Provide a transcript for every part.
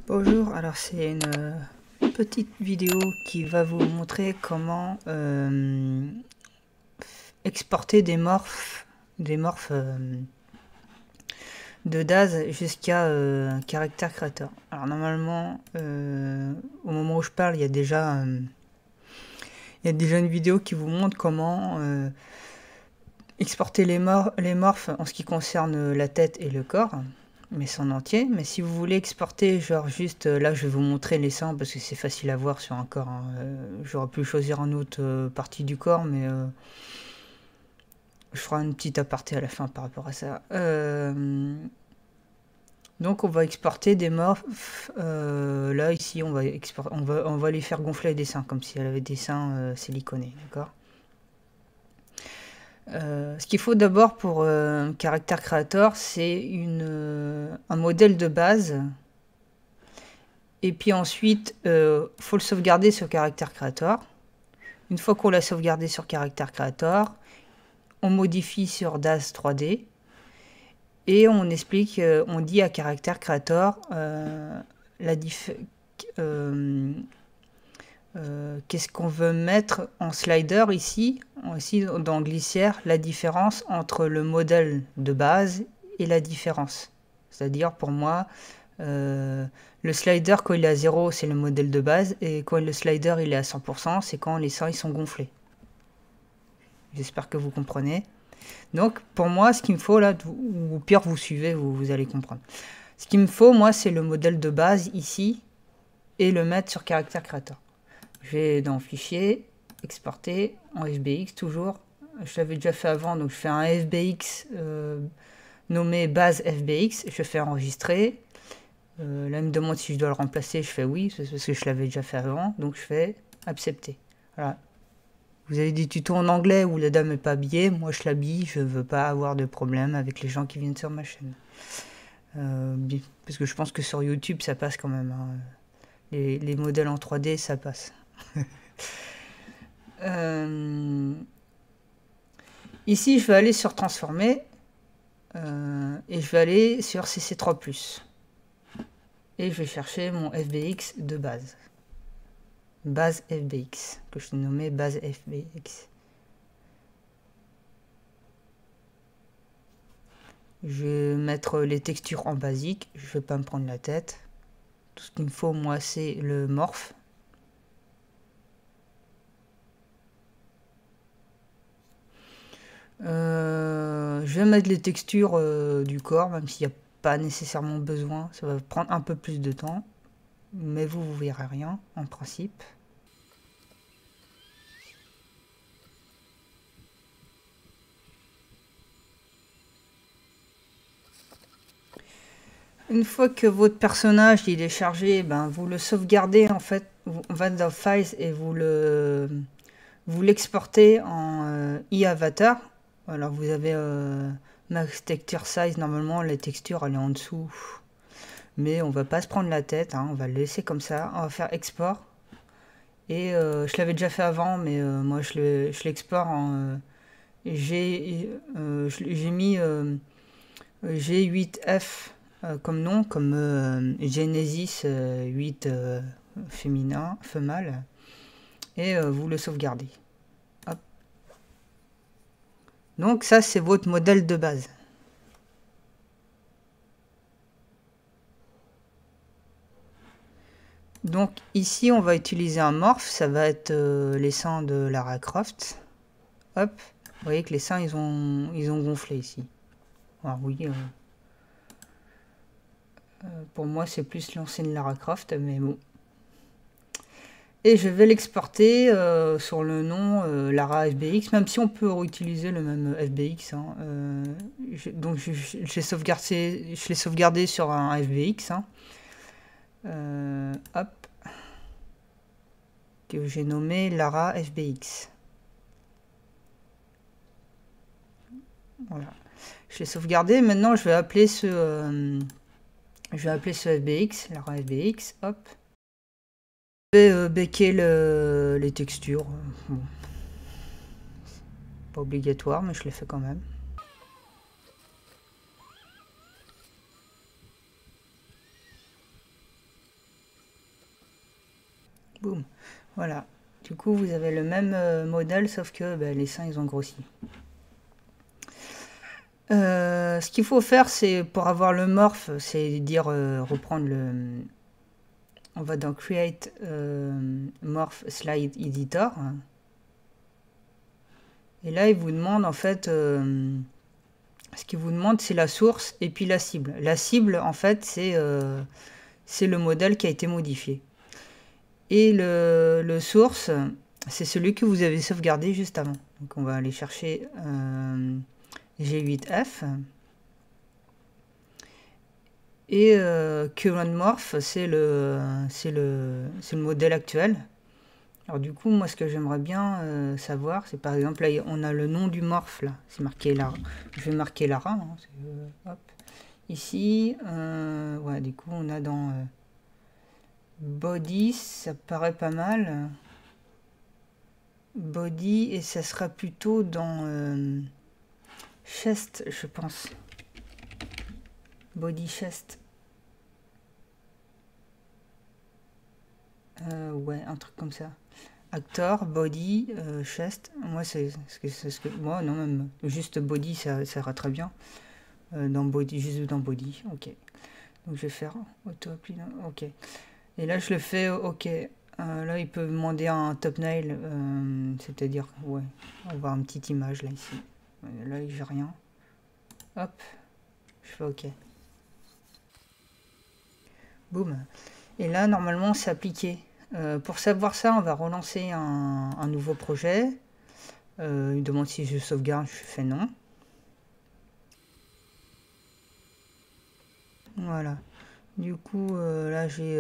Bonjour, alors c'est une petite vidéo qui va vous montrer comment exporter des morphes de DAZ jusqu'à caractère créateur. Alors normalement, au moment où je parle, il y a déjà une vidéo qui vous montre comment exporter les morphes en ce qui concerne la tête et le corps, mais c'est en entier. Mais si vous voulez exporter, genre juste là, je vais vous montrer les seins parce que c'est facile à voir sur un corps. Hein. J'aurais pu choisir une autre partie du corps, mais je ferai une petite aparté à la fin par rapport à ça. Donc on va exporter des morphes. Là ici, on va les faire gonfler des seins comme si elle avait des seins siliconés, d'accord. Ce qu'il faut d'abord pour Character Creator, c'est un modèle de base. Et puis ensuite, faut le sauvegarder sur Character Creator. Une fois qu'on l'a sauvegardé sur Character Creator, on modifie sur DAZ 3D. Et on explique, on dit à Character Creator qu'est-ce qu'on veut mettre en slider ici dans glissière, la différence entre le modèle de base et la différence. C'est-à-dire pour moi, le slider quand il est à 0 c'est le modèle de base et quand le slider il est à 100% c'est quand les seins ils sont gonflés. J'espère que vous comprenez. Donc pour moi ce qu'il me faut là, ou au pire vous suivez, vous allez comprendre. Ce qu'il me faut moi c'est le modèle de base ici et le mettre sur Character Creator. Je vais dans Fichier, Exporter, en FBX toujours. Je l'avais déjà fait avant, donc je fais un FBX nommé base FBX. Je fais enregistrer. Là, il me demande si je dois le remplacer. Je fais oui, parce que je l'avais déjà fait avant. Donc je fais accepter. Voilà. Vous avez des tutos en anglais où la dame n'est pas habillée. Moi, je l'habille. Je ne veux pas avoir de problème avec les gens qui viennent sur ma chaîne. Parce que je pense que sur YouTube, ça passe quand même. Hein. Les modèles en 3D, ça passe. Ici, je vais aller sur Transformer et je vais aller sur CC3+. Et je vais chercher mon FBX de base. Base FBX, que je vais nommer base FBX. Je vais mettre les textures en basique, je ne vais pas me prendre la tête. Tout ce qu'il me faut, moi, c'est le morph. Je vais mettre les textures du corps, même s'il n'y a pas nécessairement besoin. Ça va prendre un peu plus de temps. Mais vous verrez rien, en principe. Une fois que votre personnage il est chargé, ben, vous le sauvegardez en fait. On va dans Files et vous l'exportez en e-avatar. Alors vous avez Max Texture Size, normalement les textures elle est en dessous. Mais on va pas se prendre la tête, hein, on va le laisser comme ça. On va faire export. Et je l'avais déjà fait avant, mais moi je l'exporte en... j'ai mis G8F comme nom, comme Genesis 8 féminin, femelle. Et vous le sauvegardez. Hop. Donc ça c'est votre modèle de base. Donc ici on va utiliser un morph, ça va être les seins de Lara Croft. Hop, vous voyez que les seins ils ont gonflé ici. Alors oui, pour moi c'est plus l'ancienne Lara Croft, mais bon. Et je vais l'exporter sur le nom Lara FBX, même si on peut utiliser le même FBX. Hein, donc je l'ai sauvegardé sur un FBX. Hein, hop, que j'ai nommé Lara FBX. Voilà. Je l'ai sauvegardé. Maintenant, je vais appeler ce FBX, Lara FBX. Hop. Je vais backer les textures. Bon. Pas obligatoire, mais je l'ai fait quand même. Boum. Voilà. Du coup, vous avez le même modèle, sauf que bah, les seins, ils ont grossi. Ce qu'il faut faire, c'est pour avoir le morph, c'est dire reprendre le. On va dans Create Morph Slide Editor. Et là, il vous demande en fait. Ce qu'il vous demande, c'est la source et puis la cible. La cible, en fait, c'est le modèle qui a été modifié. Et le source, c'est celui que vous avez sauvegardé juste avant. Donc on va aller chercher G8F. Et Current Morph, c'est le modèle actuel. Alors du coup, moi, ce que j'aimerais bien savoir, c'est par exemple, là, on a le nom du morph, là. C'est marqué Lara. Je vais marquer Lara. Hein, hop. Ici, ouais, du coup, on a dans Body, ça paraît pas mal. Body, et ça sera plutôt dans Chest, je pense. Body Chest. Ouais, un truc comme ça. Actor, body, chest. Moi, c'est ce que. Moi, non, même juste body, ça ira très bien. Dans body, juste dans body. Ok. Donc, je vais faire auto-apply. Ok. Et là, je le fais. Ok. Là, il peut demander un thumbnail. C'est-à-dire, ouais. On va avoir une petite image là, ici. Là, j'ai rien. Hop. Je fais OK. Boum. Et là, normalement, c'est appliqué. Pour savoir ça, on va relancer un nouveau projet. Il me demande si je sauvegarde, je fais non. Voilà. Du coup, là j'ai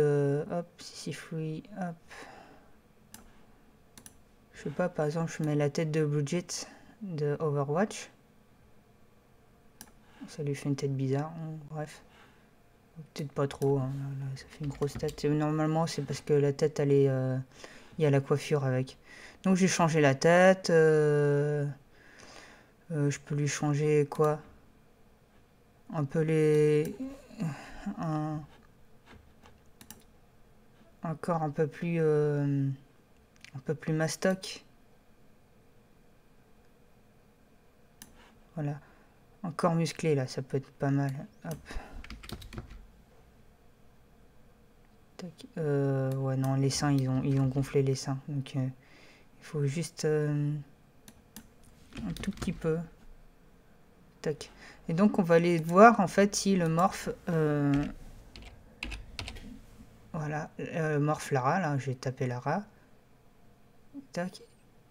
hop, si free, hop. Je sais pas, par exemple, je mets la tête de Bridget de Overwatch. Ça lui fait une tête bizarre, bref. Peut-être pas trop, hein. Là, ça fait une grosse tête. Normalement, c'est parce que la tête, elle est. Il y a la coiffure avec. Donc j'ai changé la tête. Je peux lui changer quoi? Un peu les. Encore un peu plus mastoc. Voilà. Encore musclé là, ça peut être pas mal. Hop. Tac. Ouais non, les seins ils ont gonflé les seins. Donc il faut juste un tout petit peu. Tac. Et donc on va aller voir en fait si le morph voilà, morph Lara, là, j'ai tapé Lara. Tac.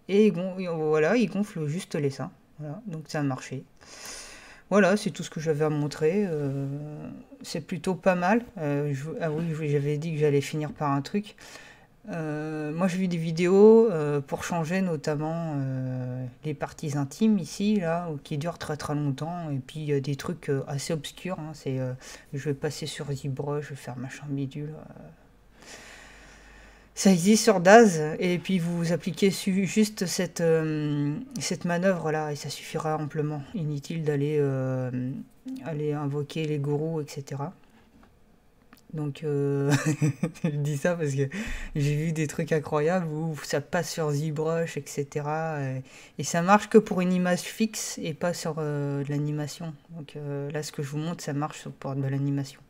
Et voilà, il gonfle juste les seins. Voilà, donc ça a marché. Voilà, c'est tout ce que j'avais à montrer. C'est plutôt pas mal. Ah oui, j'avais dit que j'allais finir par un truc. Moi, j'ai vu des vidéos pour changer notamment les parties intimes ici, là, qui durent très très longtemps. Et puis, il y a des trucs assez obscurs. Hein, je vais passer sur ZBrush, je vais faire machin bidule. Ça existe sur Daz, et puis vous appliquez juste cette manœuvre-là, et ça suffira amplement. Inutile d'aller aller invoquer les gourous, etc. Donc, je dis ça parce que j'ai vu des trucs incroyables où ça passe sur ZBrush, etc. Et ça marche que pour une image fixe et pas sur de l'animation. Donc là, ce que je vous montre, ça marche pour de l'animation.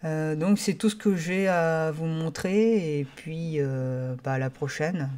Donc c'est tout ce que j'ai à vous montrer et puis bah, à la prochaine.